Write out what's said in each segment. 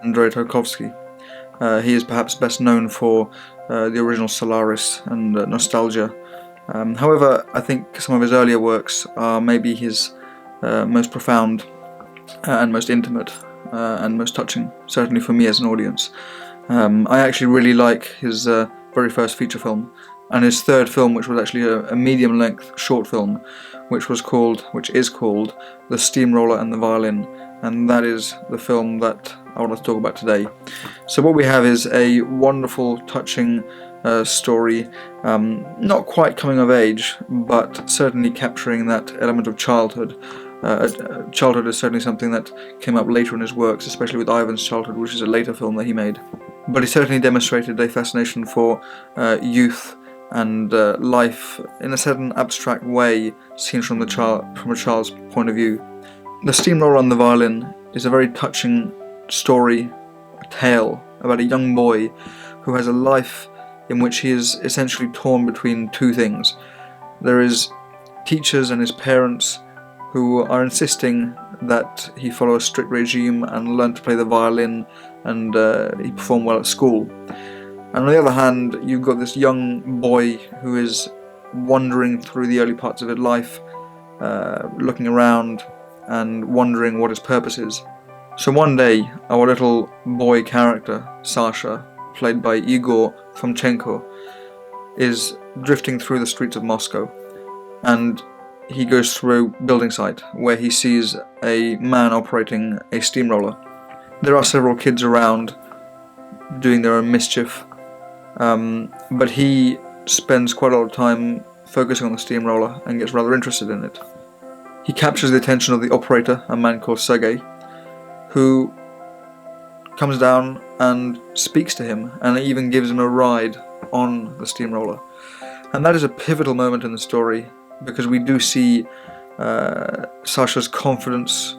Andrei Tarkovsky. He is perhaps best known for the original Solaris and Nostalgia. However, I think some of his earlier works are maybe his most profound and most intimate and most touching, certainly for me as an audience. I actually really like his very first feature film, and his third film, which was actually a medium-length short film, which is called The Steamroller and the Violin, and that is the film that I want to talk about today. So what we have is a wonderful, touching story, not quite coming of age, but certainly capturing that element of childhood. Childhood is certainly something that came up later in his works, especially with Ivan's Childhood, which is a later film that he made. But he certainly demonstrated a fascination for youth and life in a certain abstract way, seen from a child's point of view. The Steamroller and the Violin is a very touching story, a tale about a young boy who has a life in which he is essentially torn between two things. There is teachers and his parents who are insisting that he follow a strict regime and learn to play the violin, and he perform well at school. And on the other hand, you've got this young boy who is wandering through the early parts of his life, looking around and wondering what his purpose is. So one day, our little boy character, Sasha, played by Igor Fomchenko, is drifting through the streets of Moscow, and he goes through a building site where he sees a man operating a steamroller. There are several kids around doing their own mischief, but he spends quite a lot of time focusing on the steamroller and gets rather interested in it. He captures the attention of the operator, a man called Sergei, who comes down and speaks to him and even gives him a ride on the steamroller. And that is a pivotal moment in the story, because we do see Sasha's confidence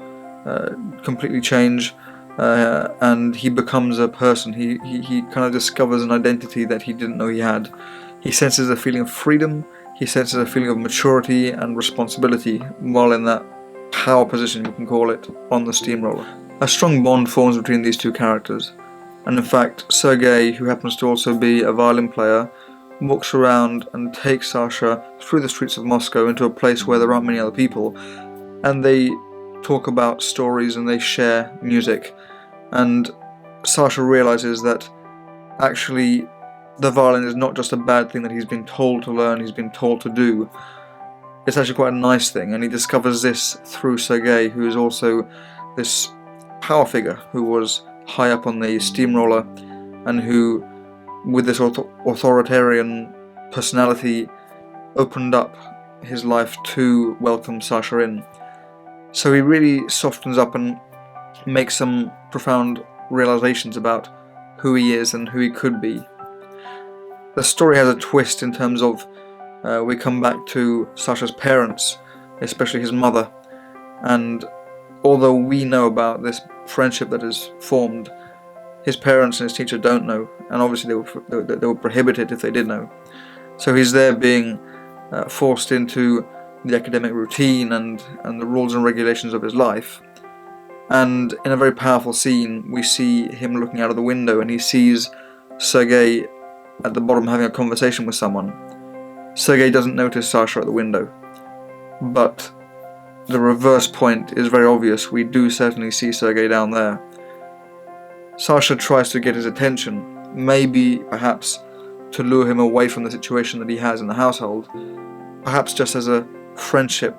completely change, and he becomes a person. He kind of discovers an identity that he didn't know he had. He senses a feeling of freedom, he senses a feeling of maturity and responsibility while in that power position, we can call it, on the steamroller. A strong bond forms between these two characters, and in fact Sergei, who happens to also be a violin player, walks around and takes Sasha through the streets of Moscow into a place where there aren't many other people, and they talk about stories and they share music, and Sasha realizes that actually the violin is not just a bad thing that he's been told to learn, he's been told to do. It's actually quite a nice thing, and he discovers this through Sergei, who is also this power figure who was high up on the steamroller and who, with this authoritarian personality, opened up his life to welcome Sasha in. So he really softens up and makes some profound realizations about who he is and who he could be. The story has a twist in terms of we come back to Sasha's parents, especially his mother, and although we know about this friendship that is formed, his parents and his teacher don't know, and obviously they were prohibited if they did know. So he's there being forced into the academic routine and the rules and regulations of his life. And in a very powerful scene, we see him looking out of the window, and he sees Sergei at the bottom having a conversation with someone. Sergei doesn't notice Sasha at the window, but the reverse point is very obvious. We do certainly see Sergei down there. Sasha tries to get his attention, maybe perhaps to lure him away from the situation that he has in the household, perhaps just as a friendship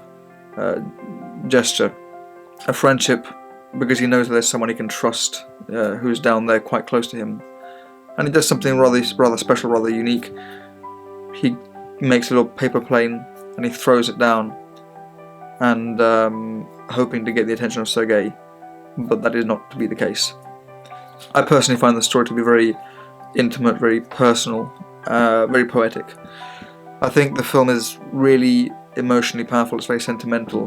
gesture. A friendship because he knows that there's someone he can trust who's down there quite close to him. And he does something rather special, rather unique. He makes a little paper plane and he throws it down, and hoping to get the attention of Sergei, but that is not to be the case. I personally find the story to be very intimate, very personal, very poetic. I think the film is really emotionally powerful, it's very sentimental,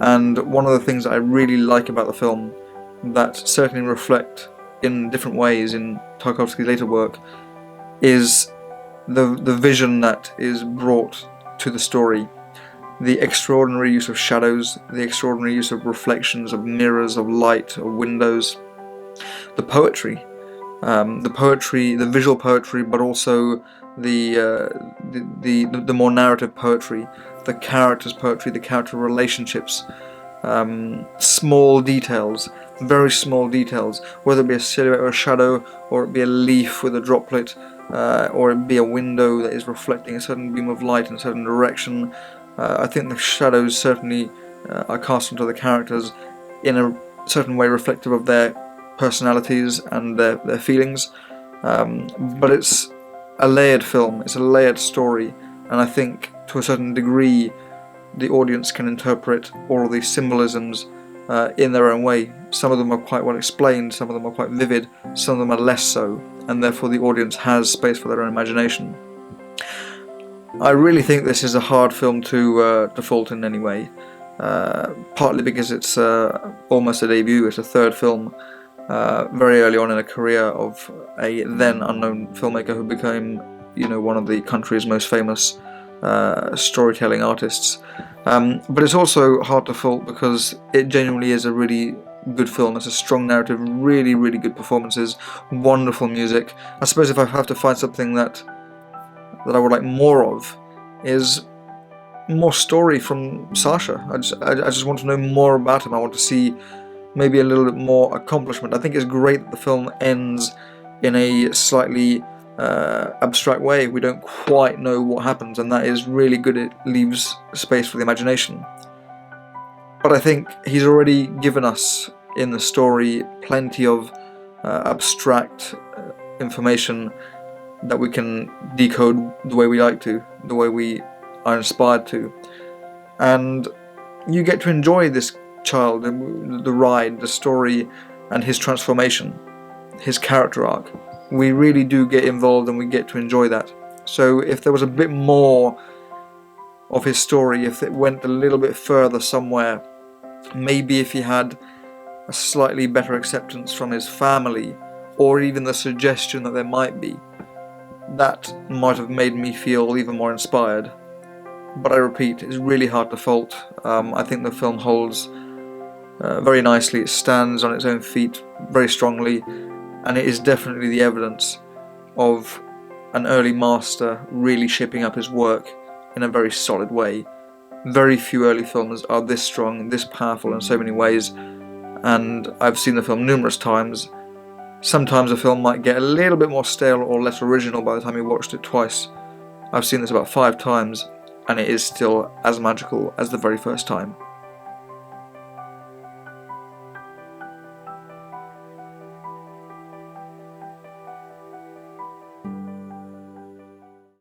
and one of the things that I really like about the film that certainly reflect in different ways in Tarkovsky's later work is the vision that is brought to the story. The extraordinary use of shadows, the extraordinary use of reflections, of mirrors, of light, of windows. the poetry. The visual poetry, but also the more narrative poetry, the characters' poetry, the character relationships, small details, very small details, whether it be a silhouette or a shadow, or it be a leaf with a droplet, or it be a window that is reflecting a certain beam of light in a certain direction. I think the shadows certainly are cast onto the characters in a certain way reflective of their personalities and their feelings, but it's a layered film, it's a layered story, and I think to a certain degree the audience can interpret all of these symbolisms in their own way. Some of them are quite well explained, some of them are quite vivid, some of them are less so, and therefore the audience has space for their own imagination. I really think this is a hard film to fault in any way, partly because it's almost a debut, it's a third film, very early on in a career of a then unknown filmmaker who became, one of the country's most famous storytelling artists. But it's also hard to fault because it genuinely is a really good film. It's a strong narrative, really, really good performances, wonderful music. I suppose if I have to find something that I would like more of, is more story from Sasha. I just want to know more about him. I want to see maybe a little bit more accomplishment. I think it's great that the film ends in a slightly abstract way. We don't quite know what happens, and that is really good. It leaves space for the imagination. But I think he's already given us in the story plenty of abstract information that we can decode the way we like to, the way we are inspired to. And you get to enjoy this child, the ride, the story, and his transformation, his character arc. We really do get involved and we get to enjoy that. So if there was a bit more of his story, if it went a little bit further somewhere, maybe if he had a slightly better acceptance from his family, or even the suggestion that there might be, that might have made me feel even more inspired. But I repeat, it's really hard to fault. I think the film holds very nicely. It stands on its own feet very strongly, and it is definitely the evidence of an early master really shaping up his work in a very solid way. Very few early films are this strong, this powerful in so many ways, and I've seen the film numerous times. Sometimes a film might get a little bit more stale or less original by the time you watched it twice. I've seen this about 5 times, and it is still as magical as the very first time.